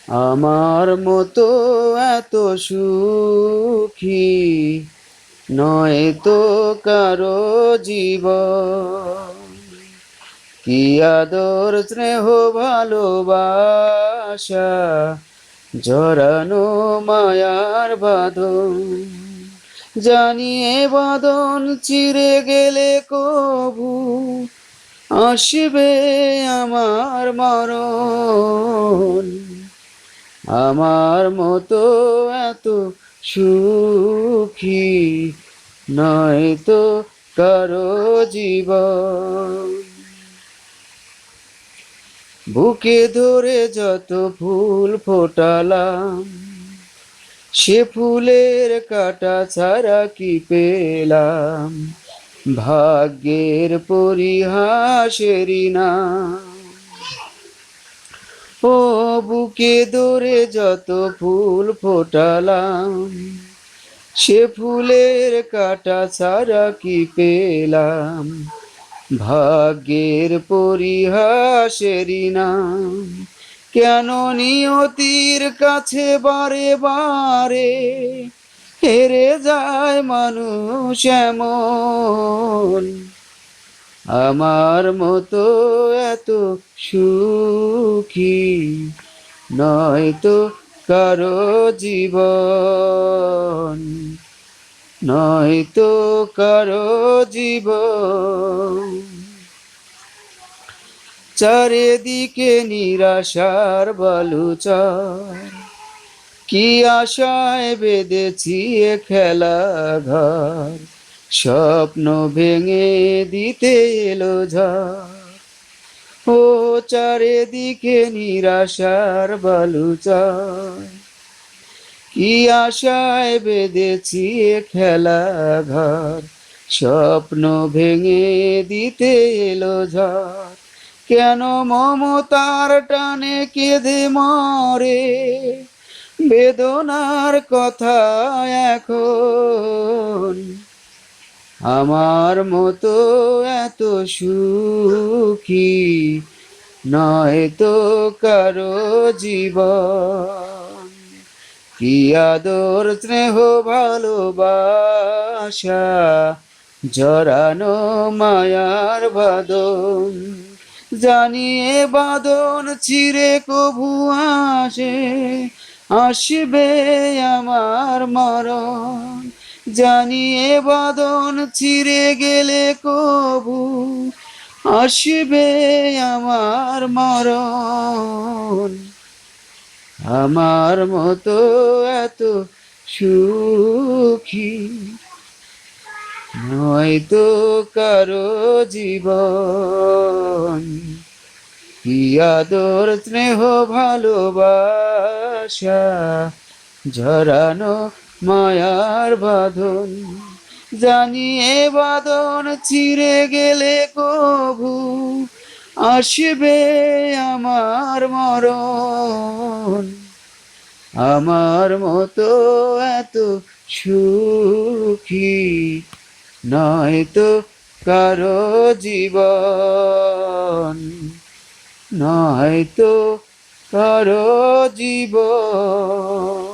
আমার মতো এত সুখী নয় তো কারো জীবন। কি আদর স্নেহ ভালোবাসা জড়ানো মায়ার বাঁধন। জানিয়ে বাঁধন চিরে গেলে কবু আসবে আমার মরণ। আমার মতো এত সুখী নয় তো কারো জীবন। বুকে ধরে যত ফুল ফোটালাম, সে ফুলের কাঁটা ছাড়া কি পেলাম? ভাগ্যের পরিহাসেরই না। ও বুকে ধরে যত ফুল ফোটালাম, সে ফুলের কাঁটা ছাড়া কি পেলাম? ভাগ্যের পরিহাসেরই নাম। কেন নিয়তির কাছে বারে বারে হেরে যায় মানুষ এমন? আমার মতো এত সুখী নয় তো কারো জীবন, নয় তো কারো জীবন। চারিদিকে নিরাশার বালুচর, কি আশায় বেঁধেছি এ খেলা ঘর। স্বপ্ন ভেঙে দিতে এলো ঝড়। ও চারিদিকে নিরাশার বালুচর, কি আশায় বেঁধেছি এ খেলা ঘর। স্বপ্ন ভেঙে দিতে এলো ঝড়। কেন মমতার টানে কেঁদে মরে বেদনার কথা এখন? আমার মতো এত সুখী নয় তো কারো জীবন। কি আদর স্নেহ ভালোবাসা জড়ানো মায়ার বাঁধন। জানিয়ে বাঁধন চিরে কভু আসবে আমার মরণ। জানিয়ে বাঁধন চিরে গেলে কবু আসবে আমার মরণ। আমার মতো এত সুখী নয়তো কারো জীবন। কি আদর স্নেহ ভালোবাসা ঝরানো মায়ার বাঁধন। জানিয়ে বাঁধন চিরে গেলে কভু আসবে আমার মরণ। আমার মতো এত সুখী নয়তো কারো জীবন, নয়তো কারো জীবন।